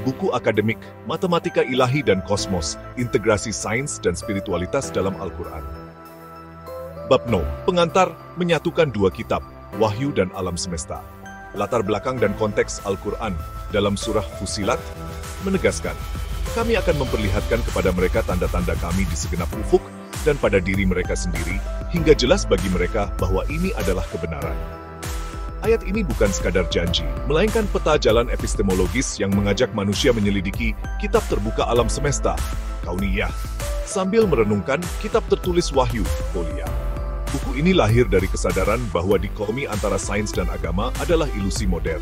buku akademik, Matematika Ilahi dan Kosmos, Integrasi Sains dan Spiritualitas dalam Al-Quran. Bab 0, pengantar, menyatukan dua kitab, Wahyu dan Alam Semesta. Latar belakang dan konteks Al-Quran dalam surah Fussilat menegaskan, kami akan memperlihatkan kepada mereka tanda-tanda kami di segenap ufuk dan pada diri mereka sendiri, hingga jelas bagi mereka bahwa ini adalah kebenaran. Ayat ini bukan sekadar janji, melainkan peta jalan epistemologis yang mengajak manusia menyelidiki kitab terbuka alam semesta, Kauniyah, sambil merenungkan kitab tertulis Wahyu, Kuliah. Buku ini lahir dari kesadaran bahwa dikotomi antara sains dan agama adalah ilusi modern.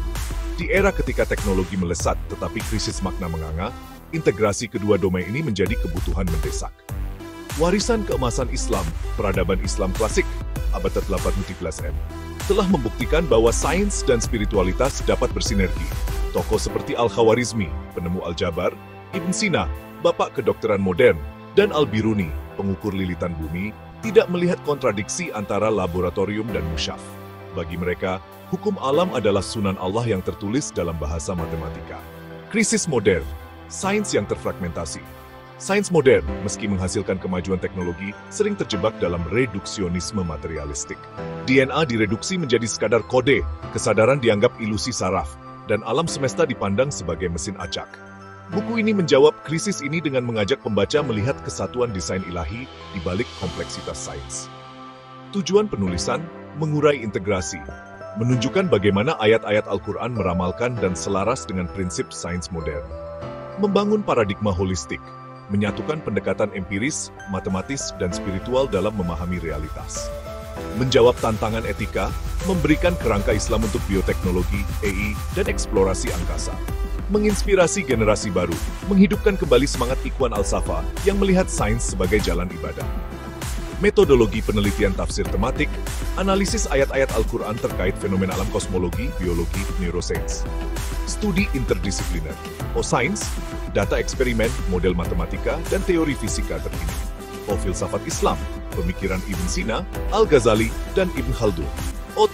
Di era ketika teknologi melesat tetapi krisis makna menganga, integrasi kedua domain ini menjadi kebutuhan mendesak. Warisan keemasan Islam, peradaban Islam klasik, abad ke-18 telah membuktikan bahwa sains dan spiritualitas dapat bersinergi. Tokoh seperti Al-Khawarizmi, penemu Al-Jabar, Ibn Sina, bapak kedokteran modern, dan Al-Biruni, pengukur lilitan bumi, tidak melihat kontradiksi antara laboratorium dan musyaf. Bagi mereka, hukum alam adalah sunan Allah yang tertulis dalam bahasa matematika. Krisis modern, sains yang terfragmentasi. Sains modern, meski menghasilkan kemajuan teknologi, sering terjebak dalam reduksionisme materialistik. DNA direduksi menjadi sekadar kode, kesadaran dianggap ilusi saraf, dan alam semesta dipandang sebagai mesin acak. Buku ini menjawab krisis ini dengan mengajak pembaca melihat kesatuan desain ilahi di balik kompleksitas sains. Tujuan penulisan, mengurai integrasi, menunjukkan bagaimana ayat-ayat Al-Quran meramalkan dan selaras dengan prinsip sains modern. Membangun paradigma holistik, menyatukan pendekatan empiris, matematis, dan spiritual dalam memahami realitas. Menjawab tantangan etika, memberikan kerangka Islam untuk bioteknologi, AI, dan eksplorasi angkasa. Menginspirasi generasi baru, menghidupkan kembali semangat Ikhwan Al-Safa yang melihat sains sebagai jalan ibadah. Metodologi penelitian tafsir tematik, analisis ayat-ayat Al-Quran terkait fenomena alam kosmologi, biologi, neuroscience. Studi interdisipliner, sains, data eksperimen, model matematika, dan teori fisika terkini. Filsafat Islam, pemikiran Ibn Sina, Al-Ghazali, dan Ibn Khaldun.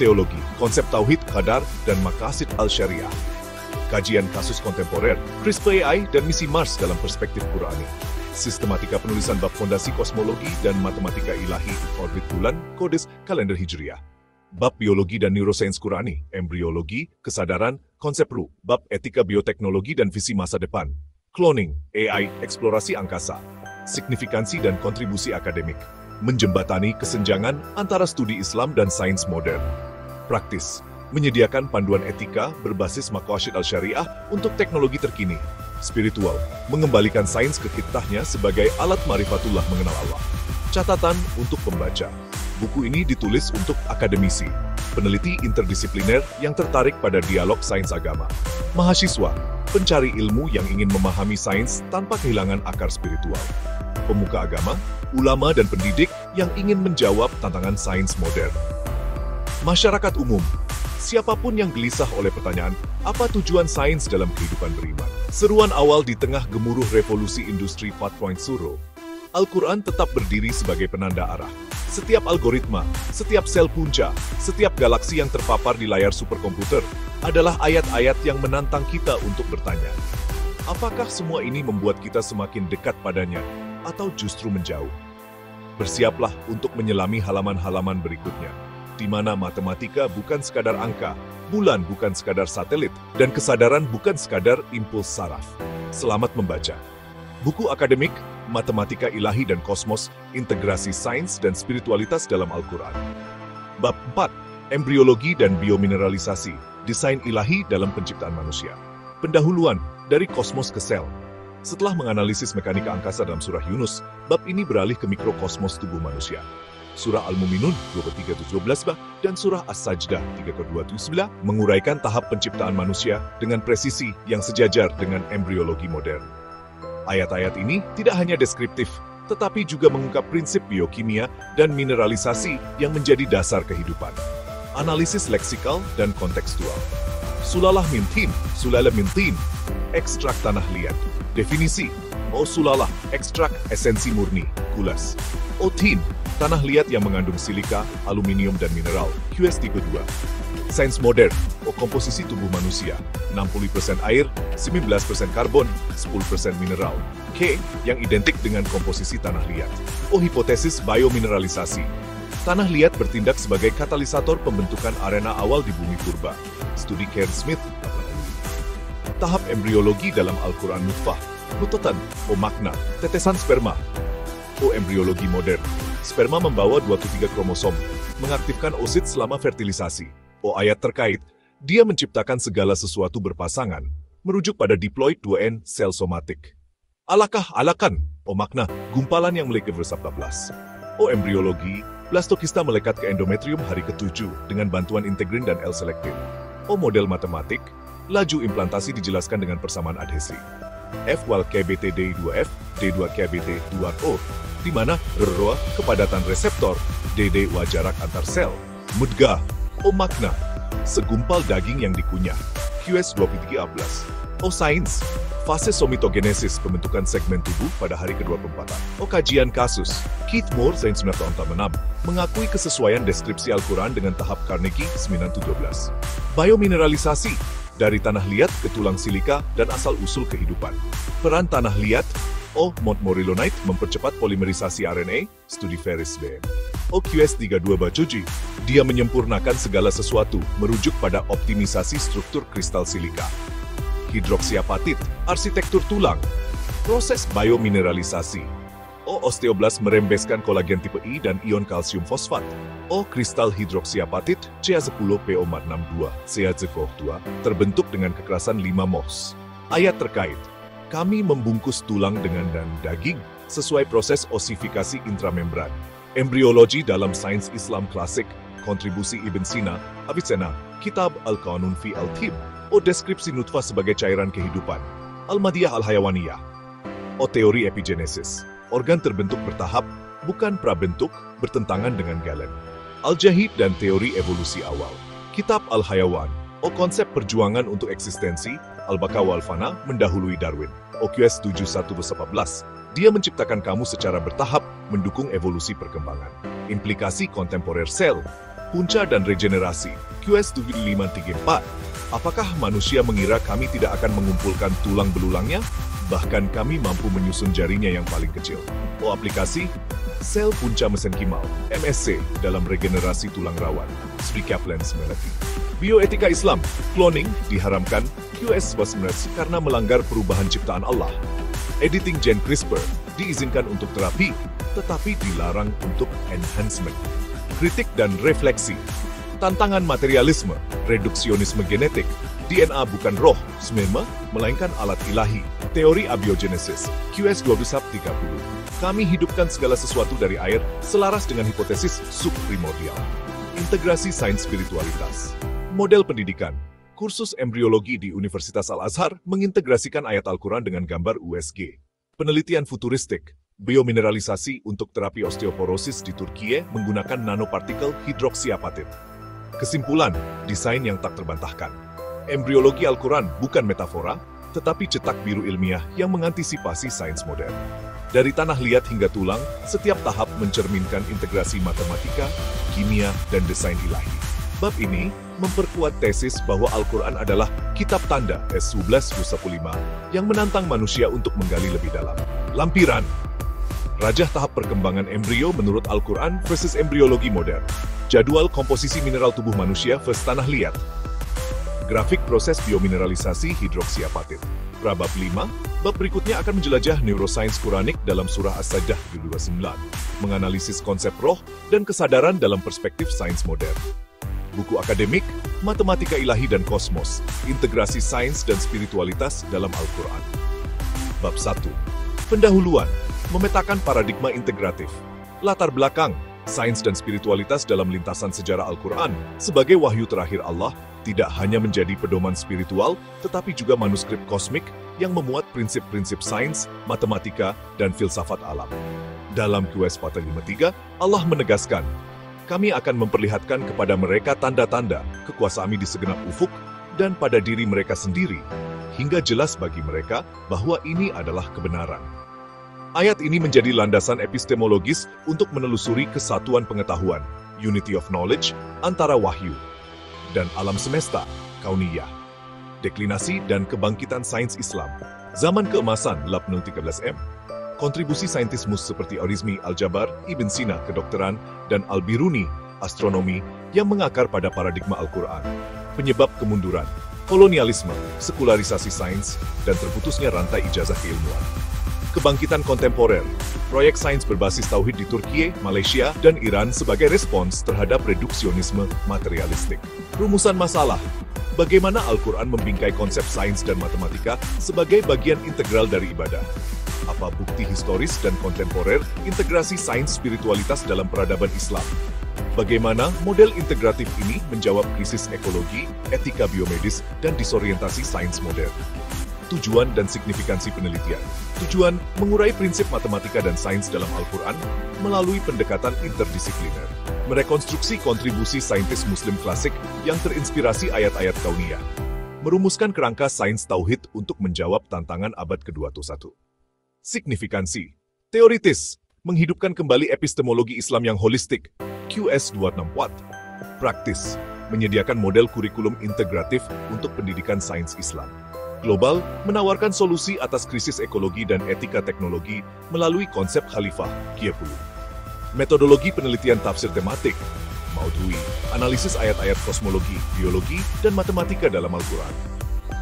Teologi, konsep Tauhid, Qadar, dan Maqasid Al-Syariah. Kajian kasus kontemporer, CRISPR AI, dan misi Mars dalam perspektif Qurani. Sistematika penulisan bab fondasi kosmologi dan matematika ilahi, orbit bulan, kodes, kalender Hijriah. Bab biologi dan neuroscience Qurani, embriologi, kesadaran, konsep ruh, bab etika bioteknologi dan visi masa depan, cloning, AI, eksplorasi angkasa, signifikansi dan kontribusi akademik, menjembatani kesenjangan antara studi Islam dan sains modern. Praktis, menyediakan panduan etika berbasis Maqasid Al-Syariah untuk teknologi terkini. Spiritual, mengembalikan sains ke kitabnya sebagai alat marifatullah mengenal Allah. Catatan untuk pembaca. Buku ini ditulis untuk akademisi, peneliti interdisipliner yang tertarik pada dialog sains agama, mahasiswa, pencari ilmu yang ingin memahami sains tanpa kehilangan akar spiritual, pemuka agama, ulama dan pendidik yang ingin menjawab tantangan sains modern. Masyarakat umum, siapapun yang gelisah oleh pertanyaan, apa tujuan sains dalam kehidupan beriman? Seruan awal di tengah gemuruh revolusi industri 4.0, Al-Quran tetap berdiri sebagai penanda arah. Setiap algoritma, setiap sel punca, setiap galaksi yang terpapar di layar superkomputer adalah ayat-ayat yang menantang kita untuk bertanya. Apakah semua ini membuat kita semakin dekat padanya, atau justru menjauh? Bersiaplah untuk menyelami halaman-halaman berikutnya, di mana matematika bukan sekadar angka, bulan bukan sekadar satelit, dan kesadaran bukan sekadar impuls saraf. Selamat membaca. Buku akademik, Matematika Ilahi dan Kosmos, Integrasi Sains dan Spiritualitas dalam Al-Quran. Bab 4, Embriologi dan Biomineralisasi, Desain Ilahi dalam Penciptaan Manusia. Pendahuluan, dari kosmos ke sel. Setelah menganalisis mekanika angkasa dalam surah Yunus, bab ini beralih ke mikrokosmos tubuh manusia. Surah Al-Muminun 23-12 dan surah As-Sajdah 3-2-9 menguraikan tahap penciptaan manusia dengan presisi yang sejajar dengan embriologi modern. Ayat-ayat ini tidak hanya deskriptif, tetapi juga mengungkap prinsip biokimia dan mineralisasi yang menjadi dasar kehidupan. Analisis leksikal dan kontekstual. Sulalah min tin, sulala min tin, ekstrak tanah liat. Definisi, sulalah, ekstrak esensi murni, kulas. Tin, tanah liat yang mengandung silika, aluminium dan mineral, QS tipe 2. Sains modern, komposisi tubuh manusia, 60% air, 19% karbon, 10% mineral. K, yang identik dengan komposisi tanah liat. Hipotesis biomineralisasi. Tanah liat bertindak sebagai katalisator pembentukan arena awal di bumi purba. Studi Karen Smith. Tahap embriologi dalam Al-Quran nutfah, nutotan, makna, tetesan sperma. Embriologi modern. Sperma membawa 23 kromosom, mengaktifkan oosit selama fertilisasi. Ayat terkait, dia menciptakan segala sesuatu berpasangan, merujuk pada diploid 2N sel somatik. Alakan, makna, gumpalan yang melekat bersabda belas. Embriologi, blastokista melekat ke endometrium hari ke-7 dengan bantuan integrin dan L-selektin. Model matematik, laju implantasi dijelaskan dengan persamaan adhesi. F wal KBT D2F, D2 KBT 2O, di mana RO kepadatan reseptor, DD jarak antar sel. Mudgah, makna, segumpal daging yang dikunyah. QS 23A11. Sains, fase somitogenesis pembentukan segmen tubuh pada hari ke-24. Kajian kasus, Keith Moore, Sains 1986, mengakui kesesuaian deskripsi Al-Quran dengan tahap Carnegie 912. Biomineralisasi, dari tanah liat ke tulang silika dan asal-usul kehidupan. Peran tanah liat, montmorillonite mempercepat polimerisasi RNA, studi Ferris BM. QS 32 Bajoji, dia menyempurnakan segala sesuatu, merujuk pada optimisasi struktur kristal silika. Hidroksiapatit, arsitektur tulang, proses biomineralisasi. Osteoblas merembeskan kolagen tipe I dan ion kalsium fosfat. Kristal hidroksiapatit Ca10PO462, CaCO2, terbentuk dengan kekerasan 5 mos. Ayat terkait, kami membungkus tulang dengan dan daging, sesuai proses osifikasi intramembran. Embriologi dalam sains Islam klasik, kontribusi Ibn Sina, Avicenna, Kitab Al-Qanun fi Al-Tib, deskripsi nutfah sebagai cairan kehidupan. Al-Madiyah Al-Hayawaniyah. Teori epigenesis, organ terbentuk bertahap, bukan prabentuk, bertentangan dengan Galen. Al-Jahid dan teori evolusi awal. Kitab Al-Hayawan, konsep perjuangan untuk eksistensi, Al-Baqa wal Fana mendahului Darwin. QS 7114. Dia menciptakan kamu secara bertahap, mendukung evolusi perkembangan. Implikasi kontemporer sel, punca dan regenerasi. QS 7534. Apakah manusia mengira kami tidak akan mengumpulkan tulang belulangnya? Bahkan kami mampu menyusun jarinya yang paling kecil. Aplikasi, sel punca mesenkimal, MSC, dalam regenerasi tulang rawan. Sri Kaplan's Melody. Bioetika Islam, cloning diharamkan, QS 19 karena melanggar perubahan ciptaan Allah. Editing gen CRISPR diizinkan untuk terapi, tetapi dilarang untuk enhancement. Kritik dan refleksi. Tantangan materialisme, reduksionisme genetik, DNA bukan roh, sperma, melainkan alat ilahi. Teori abiogenesis, QS 1230. Kami hidupkan segala sesuatu dari air, selaras dengan hipotesis subprimordial. Integrasi sains spiritualitas. Model pendidikan. Kursus embriologi di Universitas Al-Azhar mengintegrasikan ayat Al-Quran dengan gambar USG. Penelitian futuristik, biomineralisasi untuk terapi osteoporosis di Turkiye menggunakan nanopartikel hidroksiapatit. Kesimpulan, desain yang tak terbantahkan. Embriologi Al-Quran bukan metafora, tetapi cetak biru ilmiah yang mengantisipasi sains modern. Dari tanah liat hingga tulang, setiap tahap mencerminkan integrasi matematika, kimia, dan desain ilahi. Bab ini memperkuat tesis bahwa Al-Quran adalah kitab tanda S11-15 yang menantang manusia untuk menggali lebih dalam. Lampiran. Rajah tahap perkembangan embrio menurut Al-Quran versus embriologi modern. Jadwal komposisi mineral tubuh manusia versus tanah liat. Grafik proses biomineralisasi hidroksiapatit. Prabab 5, bab berikutnya akan menjelajah neurosains Quranik dalam surah As-Sajdah 29, menganalisis konsep roh dan kesadaran dalam perspektif sains modern. Buku akademik, Matematika Ilahi dan Kosmos, Integrasi Sains dan Spiritualitas dalam Al-Quran. Bab 1. Pendahuluan, memetakan paradigma integratif. Latar belakang, sains dan spiritualitas dalam lintasan sejarah Al-Quran sebagai wahyu terakhir Allah tidak hanya menjadi pedoman spiritual, tetapi juga manuskrip kosmik yang memuat prinsip-prinsip sains, matematika, dan filsafat alam. Dalam QS 453, Allah menegaskan, kami akan memperlihatkan kepada mereka tanda-tanda kekuasaan di segenap ufuk dan pada diri mereka sendiri, hingga jelas bagi mereka bahwa ini adalah kebenaran. Ayat ini menjadi landasan epistemologis untuk menelusuri kesatuan pengetahuan, unity of knowledge, antara wahyu dan alam semesta, kauniyah. Deklinasi dan kebangkitan sains Islam. Zaman keemasan 1813M. Kontribusi saintis seperti Khwarizmi, Al-Jabar, Ibn Sina, kedokteran, dan Al-Biruni, astronomi, yang mengakar pada paradigma Al-Quran. Penyebab kemunduran, kolonialisme, sekularisasi sains, dan terputusnya rantai ijazah keilmuan. Kebangkitan kontemporer, proyek sains berbasis tauhid di Turki, Malaysia, dan Iran sebagai respons terhadap reduksionisme materialistik. Rumusan masalah, bagaimana Al-Quran membingkai konsep sains dan matematika sebagai bagian integral dari ibadah. Apa bukti historis dan kontemporer integrasi sains spiritualitas dalam peradaban Islam? Bagaimana model integratif ini menjawab krisis ekologi, etika biomedis, dan disorientasi sains modern? Tujuan dan signifikansi penelitian. Tujuan mengurai prinsip matematika dan sains dalam Al-Quran melalui pendekatan interdisipliner. Merekonstruksi kontribusi saintis Muslim klasik yang terinspirasi ayat-ayat kauniyah. Merumuskan kerangka sains tauhid untuk menjawab tantangan abad ke-21. Signifikansi. Teoritis, menghidupkan kembali epistemologi Islam yang holistik, QS 264. Praktis, menyediakan model kurikulum integratif untuk pendidikan sains Islam. Global, menawarkan solusi atas krisis ekologi dan etika teknologi melalui konsep khalifah, Q10. Metodologi penelitian tafsir tematik, Maudhui, analisis ayat-ayat kosmologi, biologi, dan matematika dalam Al-Quran.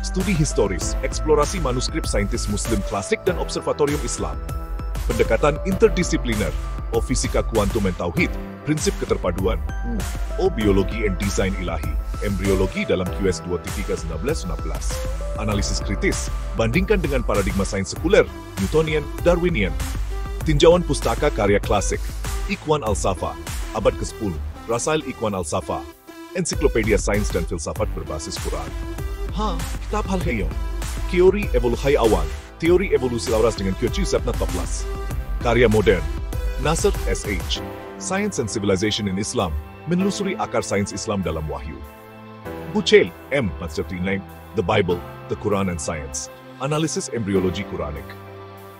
Studi historis, eksplorasi manuskrip saintis Muslim klasik dan observatorium Islam. Pendekatan interdisipliner, O fisika kuantum dan tauhid, prinsip keterpaduan, O biologi and design ilahi, embriologi dalam QS 2.19-19. Analisis kritis, bandingkan dengan paradigma sains sekuler, Newtonian, Darwinian. Tinjauan pustaka karya klasik, Ikhwan Al-Safa, abad ke-10, Rasail Ikhwan Al-Safa, ensiklopedia sains dan filsafat berbasis Quran. Kitab Al-Hayyon, Teori Evolusi Awan, Teori Evolusi Laras dengan Q7 Toplas. Karya modern, Nasr S.H., Science and Civilization in Islam, menelusuri akar sains Islam dalam wahyu. Buchel, M. 39, The Bible, The Quran and Science, Analisis Embryologi Quranic.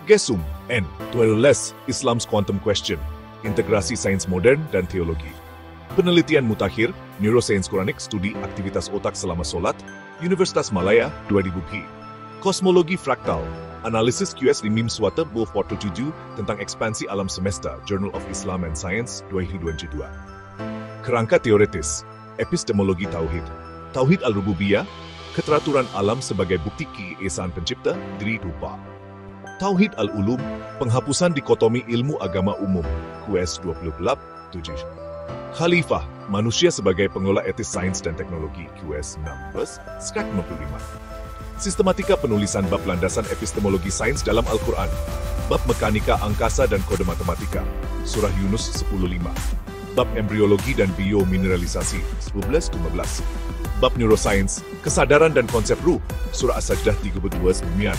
Gesum, N. 12, Islam's Quantum Question, Integrasi Sains Modern dan Teologi. Penelitian Mutakhir, Neuroscience Quranic, Studi Aktivitas Otak Selama Solat, Universitas Malaya, 2000. Kosmologi Fraktal, Analisis QS 5 Swata Bull 47 tentang ekspansi alam semesta, Journal of Islam and Science, 2022. Kerangka teoritis, Epistemologi Tauhid, Tauhid Al-Rububiyah, Keteraturan alam sebagai bukti keesaan pencipta, diri rupa. Tauhid Al-Ulum, Penghapusan dikotomi ilmu agama umum, QS 20-7. Khalifah, manusia sebagai pengelola etis sains dan teknologi, QS 16, Skak 65. Sistematika penulisan bab landasan epistemologi sains dalam Al-Quran, bab mekanika angkasa dan kode matematika, Surah Yunus 10:5. Bab embriologi dan biomineralisasi, 11-15. Bab neuroscience, kesadaran dan konsep ruh, Surah As-Sajdah 32-9.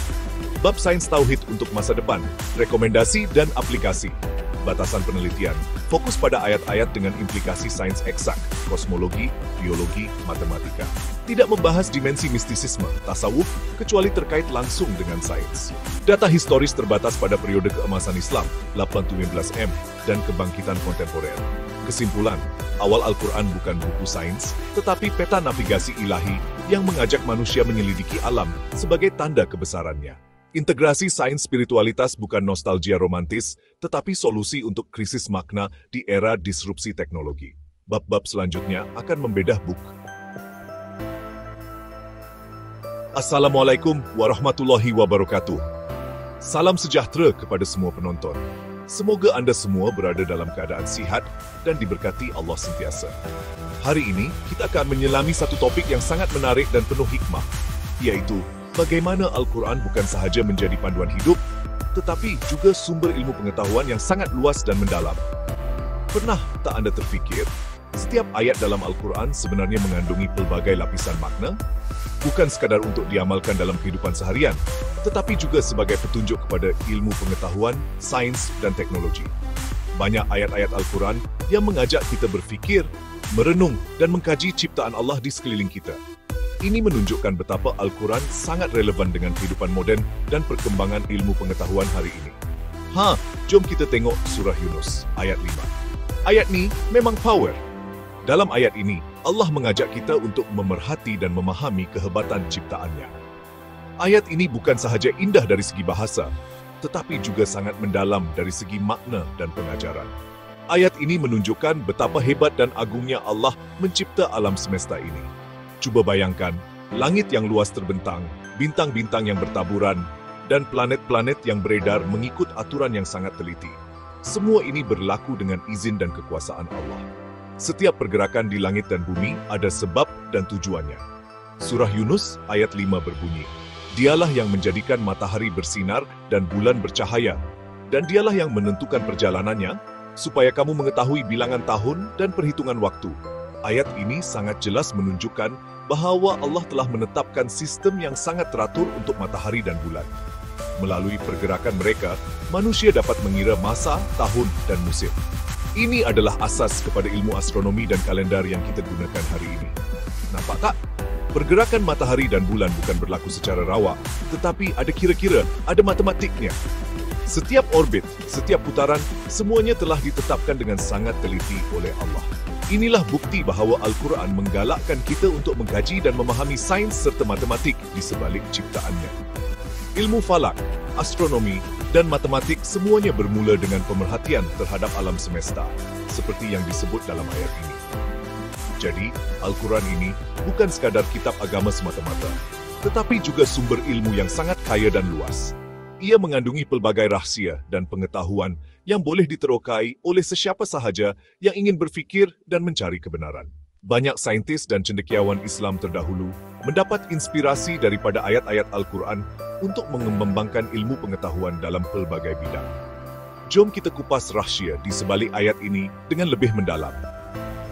Bab sains tauhid untuk masa depan, rekomendasi dan aplikasi. Batasan penelitian, fokus pada ayat-ayat dengan implikasi sains eksak, kosmologi, biologi, matematika. Tidak membahas dimensi mistisisme, tasawuf, kecuali terkait langsung dengan sains. Data historis terbatas pada periode keemasan Islam, 1817M, dan kebangkitan kontemporer. Kesimpulan, awal Al-Quran bukan buku sains, tetapi peta navigasi ilahi yang mengajak manusia menyelidiki alam sebagai tanda kebesarannya. Integrasi sains spiritualitas bukan nostalgia romantis, tetapi solusi untuk krisis makna di era disrupsi teknologi. Bab-bab selanjutnya akan membedah buku. Assalamualaikum warahmatullahi wabarakatuh. Salam sejahtera kepada semua penonton. Semoga Anda semua berada dalam keadaan sihat dan diberkati Allah sentiasa. Hari ini, kita akan menyelami satu topik yang sangat menarik dan penuh hikmah, yaitu bagaimana Al-Quran bukan sahaja menjadi panduan hidup, tetapi juga sumber ilmu pengetahuan yang sangat luas dan mendalam. Pernah tak Anda terfikir, setiap ayat dalam Al-Quran sebenarnya mengandungi pelbagai lapisan makna? Bukan sekadar untuk diamalkan dalam kehidupan seharian, tetapi juga sebagai petunjuk kepada ilmu pengetahuan, sains, dan teknologi. Banyak ayat-ayat Al-Quran yang mengajak kita berfikir, merenung, dan mengkaji ciptaan Allah di sekeliling kita. Ini menunjukkan betapa Al-Quran sangat relevan dengan kehidupan modern dan perkembangan ilmu pengetahuan hari ini. Jom kita tengok surah Yunus, ayat 5. Ayat ini memang power. Dalam ayat ini, Allah mengajak kita untuk memerhati dan memahami kehebatan ciptaannya. Ayat ini bukan sahaja indah dari segi bahasa, tetapi juga sangat mendalam dari segi makna dan pengajaran. Ayat ini menunjukkan betapa hebat dan agungnya Allah mencipta alam semesta ini. Cuba bayangkan, langit yang luas terbentang, bintang-bintang yang bertaburan, dan planet-planet yang beredar mengikut aturan yang sangat teliti. Semua ini berlaku dengan izin dan kekuasaan Allah. Setiap pergerakan di langit dan bumi ada sebab dan tujuannya. Surah Yunus ayat 5 berbunyi, "Dialah yang menjadikan matahari bersinar dan bulan bercahaya, dan dialah yang menentukan perjalanannya, supaya kamu mengetahui bilangan tahun dan perhitungan waktu." Ayat ini sangat jelas menunjukkan bahwa Allah telah menetapkan sistem yang sangat teratur untuk matahari dan bulan. Melalui pergerakan mereka, manusia dapat mengira masa, tahun, dan musim. Ini adalah asas kepada ilmu astronomi dan kalender yang kita gunakan hari ini. Nampak tak? Pergerakan matahari dan bulan bukan berlaku secara rawa, tetapi ada kira-kira, ada matematiknya. Setiap orbit, setiap putaran, semuanya telah ditetapkan dengan sangat teliti oleh Allah. Inilah bukti bahawa Al-Quran menggalakkan kita untuk mengkaji dan memahami sains serta matematik di sebalik ciptaannya. Ilmu falak, astronomi, dan matematik semuanya bermula dengan pemerhatian terhadap alam semesta, seperti yang disebut dalam ayat ini. Jadi, Al-Quran ini bukan sekadar kitab agama semata-mata, tetapi juga sumber ilmu yang sangat kaya dan luas. Ia mengandungi pelbagai rahsia dan pengetahuan yang boleh diterokai oleh sesiapa sahaja yang ingin berfikir dan mencari kebenaran. Banyak saintis dan cendekiawan Islam terdahulu mendapat inspirasi daripada ayat-ayat Al-Quran untuk mengembangkan ilmu pengetahuan dalam pelbagai bidang. Jom kita kupas rahsia di sebalik ayat ini dengan lebih mendalam.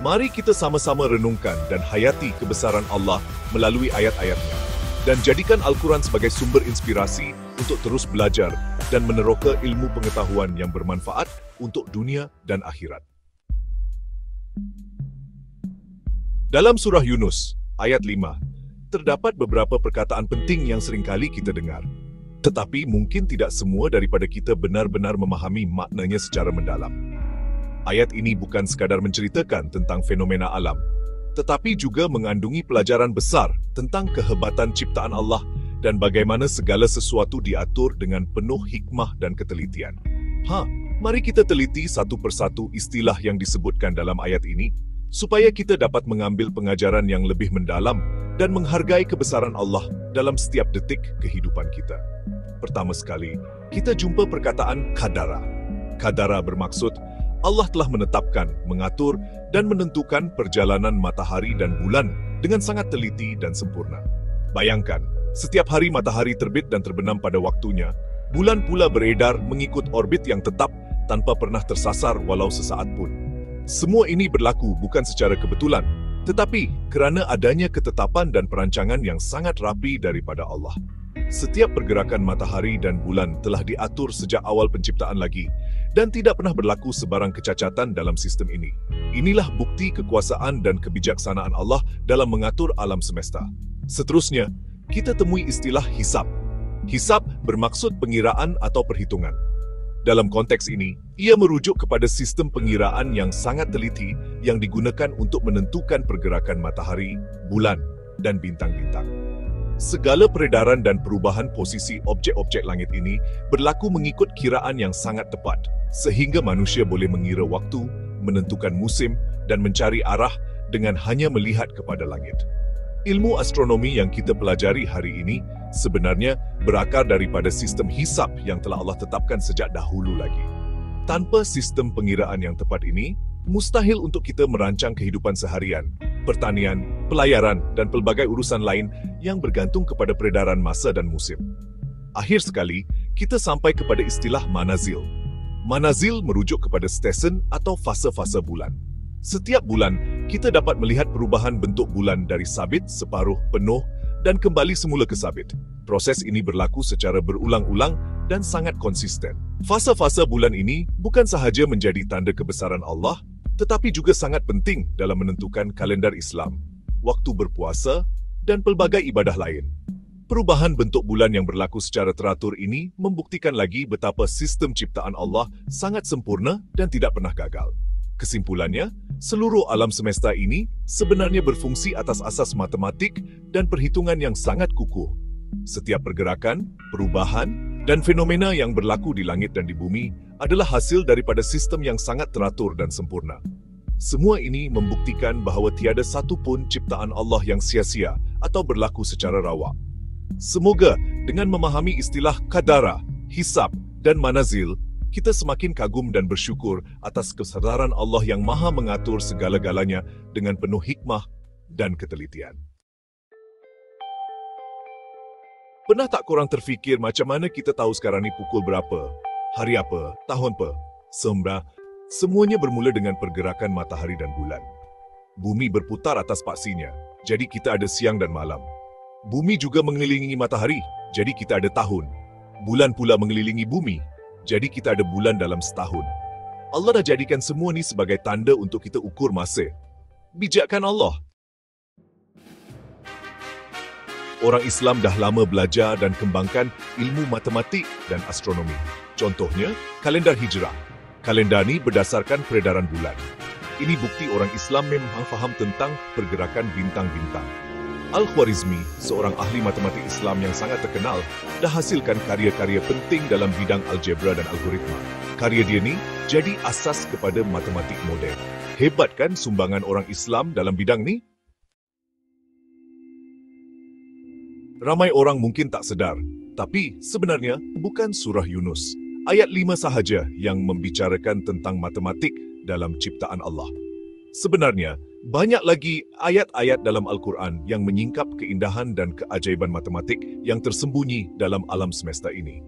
Mari kita sama-sama renungkan dan hayati kebesaran Allah melalui ayat-ayatnya, dan jadikan Al-Quran sebagai sumber inspirasi untuk terus belajar dan meneroka ilmu pengetahuan yang bermanfaat untuk dunia dan akhirat. Dalam surah Yunus, ayat 5, terdapat beberapa perkataan penting yang seringkali kita dengar. Tetapi mungkin tidak semua daripada kita benar-benar memahami maknanya secara mendalam. Ayat ini bukan sekadar menceritakan tentang fenomena alam, tetapi juga mengandungi pelajaran besar tentang kehebatan ciptaan Allah dan bagaimana segala sesuatu diatur dengan penuh hikmah dan ketelitian. Mari kita teliti satu persatu istilah yang disebutkan dalam ayat ini, supaya kita dapat mengambil pengajaran yang lebih mendalam dan menghargai kebesaran Allah dalam setiap detik kehidupan kita. Pertama sekali, kita jumpa perkataan qadara. Qadara bermaksud Allah telah menetapkan, mengatur, dan menentukan perjalanan matahari dan bulan dengan sangat teliti dan sempurna. Bayangkan, setiap hari matahari terbit dan terbenam pada waktunya, bulan pula beredar mengikut orbit yang tetap tanpa pernah tersasar walau sesaat pun. Semua ini berlaku bukan secara kebetulan, tetapi kerana adanya ketetapan dan perancangan yang sangat rapi daripada Allah. Setiap pergerakan matahari dan bulan telah diatur sejak awal penciptaan lagi dan tidak pernah berlaku sebarang kecacatan dalam sistem ini. Inilah bukti kekuasaan dan kebijaksanaan Allah dalam mengatur alam semesta. Seterusnya, kita temui istilah hisab. Hisab bermaksud pengiraan atau perhitungan. Dalam konteks ini, ia merujuk kepada sistem pengiraan yang sangat teliti yang digunakan untuk menentukan pergerakan matahari, bulan, dan bintang-bintang. Segala peredaran dan perubahan posisi objek-objek langit ini berlaku mengikut kiraan yang sangat tepat, sehingga manusia boleh mengira waktu, menentukan musim, dan mencari arah dengan hanya melihat kepada langit. Ilmu astronomi yang kita pelajari hari ini sebenarnya berakar daripada sistem hisab yang telah Allah tetapkan sejak dahulu lagi. Tanpa sistem pengiraan yang tepat ini, mustahil untuk kita merancang kehidupan seharian, pertanian, pelayaran, dan pelbagai urusan lain yang bergantung kepada peredaran masa dan musim. Akhir sekali, kita sampai kepada istilah manazil. Manazil merujuk kepada stesen atau fase-fase bulan. Setiap bulan, kita dapat melihat perubahan bentuk bulan dari sabit, separuh, penuh, dan kembali semula ke sabit. Proses ini berlaku secara berulang-ulang dan sangat konsisten. Fase-fase bulan ini bukan sahaja menjadi tanda kebesaran Allah, tetapi juga sangat penting dalam menentukan kalender Islam, waktu berpuasa, dan pelbagai ibadah lain. Perubahan bentuk bulan yang berlaku secara teratur ini membuktikan lagi betapa sistem ciptaan Allah sangat sempurna dan tidak pernah gagal. Kesimpulannya, seluruh alam semesta ini sebenarnya berfungsi atas asas matematik dan perhitungan yang sangat kukuh. Setiap pergerakan, perubahan, dan fenomena yang berlaku di langit dan di bumi adalah hasil daripada sistem yang sangat teratur dan sempurna. Semua ini membuktikan bahawa tiada satu pun ciptaan Allah yang sia-sia atau berlaku secara rawak. Semoga dengan memahami istilah qadara, hisab, dan manazil, kita semakin kagum dan bersyukur atas kesedaran Allah yang maha mengatur segala-galanya dengan penuh hikmah dan ketelitian. Pernah tak korang terfikir macam mana kita tahu sekarang ni pukul berapa, hari apa, tahun apa? Semuanya bermula dengan pergerakan matahari dan bulan. Bumi berputar atas paksinya, jadi kita ada siang dan malam. Bumi juga mengelilingi matahari, jadi kita ada tahun. Bulan pula mengelilingi bumi, jadi kita ada bulan dalam setahun. Allah dah jadikan semua ni sebagai tanda untuk kita ukur masa. Bijakkan Allah. Orang Islam dah lama belajar dan kembangkan ilmu matematik dan astronomi. Contohnya, kalendar hijrah. Kalendar ni berdasarkan peredaran bulan. Ini bukti orang Islam memang faham tentang pergerakan bintang-bintang. Al-Khwarizmi, seorang ahli matematik Islam yang sangat terkenal, dah hasilkan karya-karya penting dalam bidang algebra dan algoritma. Karya dia ni jadi asas kepada matematik moden. Hebat kan sumbangan orang Islam dalam bidang ni? Ramai orang mungkin tak sedar, tapi sebenarnya bukan surah Yunus, ayat 5 sahaja yang membicarakan tentang matematik dalam ciptaan Allah. Sebenarnya, banyak lagi ayat-ayat dalam Al-Quran yang menyingkap keindahan dan keajaiban matematik yang tersembunyi dalam alam semesta ini.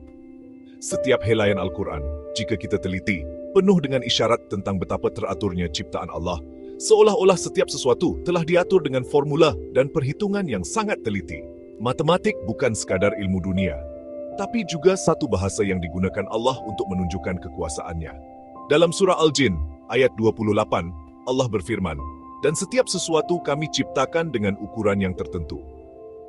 Setiap helaian Al-Quran, jika kita teliti, penuh dengan isyarat tentang betapa teraturnya ciptaan Allah, seolah-olah setiap sesuatu telah diatur dengan formula dan perhitungan yang sangat teliti. Matematik bukan sekadar ilmu dunia, tapi juga satu bahasa yang digunakan Allah untuk menunjukkan kekuasaannya. Dalam surah Al-Jin, ayat 28, Allah berfirman, "Dan setiap sesuatu kami ciptakan dengan ukuran yang tertentu."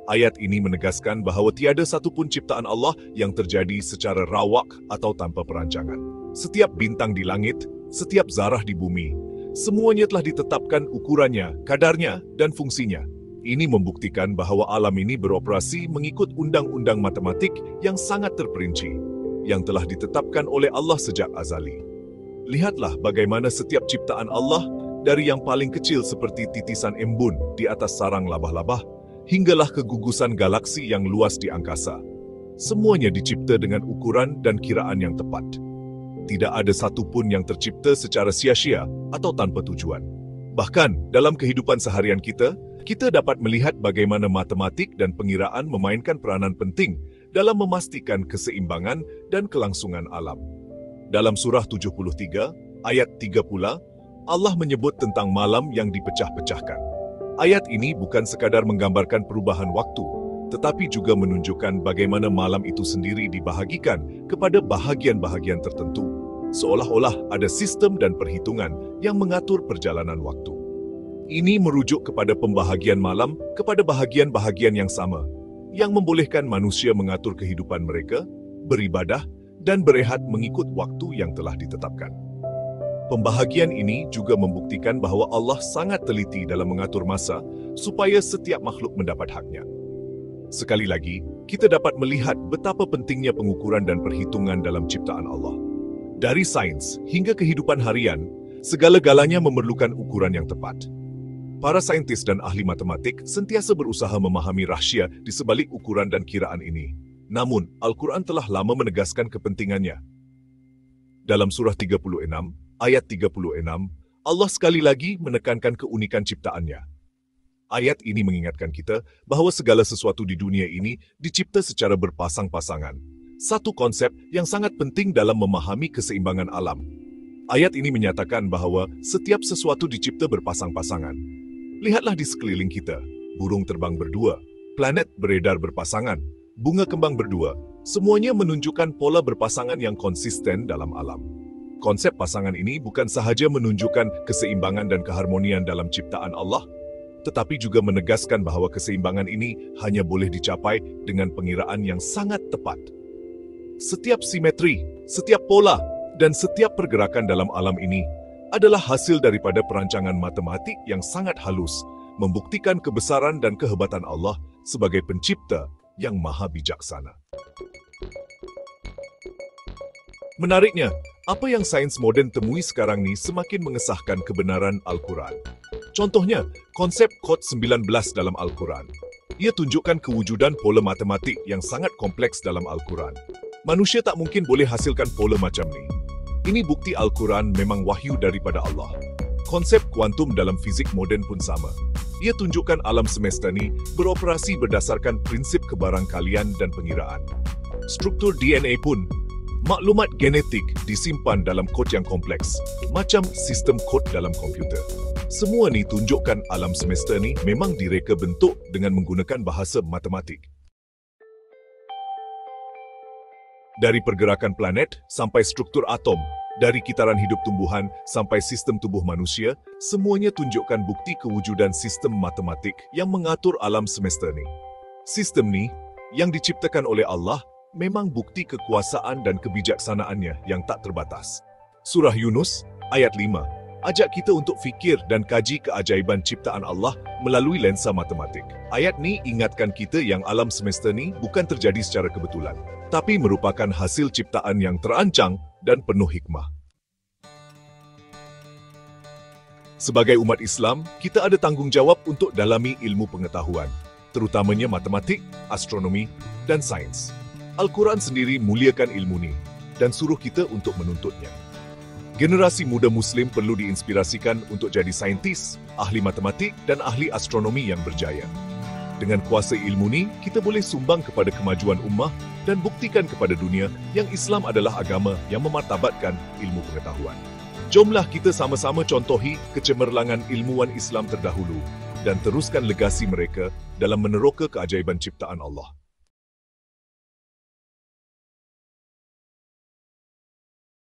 Ayat ini menegaskan bahawa tiada satu pun ciptaan Allah yang terjadi secara rawak atau tanpa perancangan. Setiap bintang di langit, setiap zarah di bumi, semuanya telah ditetapkan ukurannya, kadarnya, dan fungsinya. Ini membuktikan bahawa alam ini beroperasi mengikut undang-undang matematik yang sangat terperinci, yang telah ditetapkan oleh Allah sejak azali. Lihatlah bagaimana setiap ciptaan Allah, dari yang paling kecil seperti titisan embun di atas sarang labah-labah, hinggalah ke gugusan galaksi yang luas di angkasa. Semuanya dicipta dengan ukuran dan kiraan yang tepat. Tidak ada satu pun yang tercipta secara sia-sia atau tanpa tujuan. Bahkan dalam kehidupan seharian kita dapat melihat bagaimana matematik dan pengiraan memainkan peranan penting dalam memastikan keseimbangan dan kelangsungan alam. Dalam surah 73, ayat 3 pula, Allah menyebut tentang malam yang dipecah-pecahkan. Ayat ini bukan sekadar menggambarkan perubahan waktu, tetapi juga menunjukkan bagaimana malam itu sendiri dibahagikan kepada bahagian-bahagian tertentu, seolah-olah ada sistem dan perhitungan yang mengatur perjalanan waktu. Ini merujuk kepada pembahagian malam kepada bahagian-bahagian yang sama, yang membolehkan manusia mengatur kehidupan mereka, beribadah, dan berehat mengikut waktu yang telah ditetapkan. Pembahagian ini juga membuktikan bahawa Allah sangat teliti dalam mengatur masa supaya setiap makhluk mendapat haknya. Sekali lagi, kita dapat melihat betapa pentingnya pengukuran dan perhitungan dalam ciptaan Allah. Dari sains hingga kehidupan harian, segala-galanya memerlukan ukuran yang tepat. Para saintis dan ahli matematik sentiasa berusaha memahami rahsia di sebalik ukuran dan kiraan ini. Namun, Al-Quran telah lama menegaskan kepentingannya. Dalam surah 36, ayat 36, Allah sekali lagi menekankan keunikan ciptaannya. Ayat ini mengingatkan kita bahawa segala sesuatu di dunia ini dicipta secara berpasang-pasangan. Satu konsep yang sangat penting dalam memahami keseimbangan alam. Ayat ini menyatakan bahawa setiap sesuatu dicipta berpasang-pasangan. Lihatlah di sekeliling kita, burung terbang berdua, planet beredar berpasangan, bunga kembang berdua, semuanya menunjukkan pola berpasangan yang konsisten dalam alam. Konsep pasangan ini bukan sahaja menunjukkan keseimbangan dan keharmonian dalam ciptaan Allah, tetapi juga menegaskan bahawa keseimbangan ini hanya boleh dicapai dengan pengiraan yang sangat tepat. Setiap simetri, setiap pola, dan setiap pergerakan dalam alam ini adalah hasil daripada perancangan matematik yang sangat halus, membuktikan kebesaran dan kehebatan Allah sebagai pencipta yang maha bijaksana. Menariknya, apa yang sains moden temui sekarang ni semakin mengesahkan kebenaran Al-Quran. Contohnya, konsep kod 19 dalam Al-Quran. Ia tunjukkan kewujudan pola matematik yang sangat kompleks dalam Al-Quran. Manusia tak mungkin boleh hasilkan pola macam ni. Ini bukti Al-Quran memang wahyu daripada Allah. Konsep kuantum dalam fizik moden pun sama. Ia tunjukkan alam semesta ni beroperasi berdasarkan prinsip kebarangkalian dan pengiraan. Struktur DNA pun, maklumat genetik disimpan dalam kod yang kompleks, macam sistem kod dalam komputer. Semua ni tunjukkan alam semesta ni memang direka bentuk dengan menggunakan bahasa matematik. Dari pergerakan planet sampai struktur atom, dari kitaran hidup tumbuhan sampai sistem tubuh manusia, semuanya tunjukkan bukti kewujudan sistem matematik yang mengatur alam semesta ni. Sistem ni, yang diciptakan oleh Allah, memang bukti kekuasaan dan kebijaksanaannya yang tak terbatas. Surah Yunus, ayat 5, ajak kita untuk fikir dan kaji keajaiban ciptaan Allah melalui lensa matematik. Ayat ni ingatkan kita yang alam semesta ni bukan terjadi secara kebetulan, tapi merupakan hasil ciptaan yang terancang dan penuh hikmah. Sebagai umat Islam, kita ada tanggungjawab untuk dalami ilmu pengetahuan, terutamanya matematik, astronomi, dan sains. Al-Quran sendiri muliakan ilmu ni dan suruh kita untuk menuntutnya. Generasi muda Muslim perlu diinspirasikan untuk jadi saintis, ahli matematik dan ahli astronomi yang berjaya. Dengan kuasa ilmu ni, kita boleh sumbang kepada kemajuan ummah dan buktikan kepada dunia yang Islam adalah agama yang memartabatkan ilmu pengetahuan. Jomlah kita sama-sama contohi kecemerlangan ilmuwan Islam terdahulu dan teruskan legasi mereka dalam meneroka keajaiban ciptaan Allah.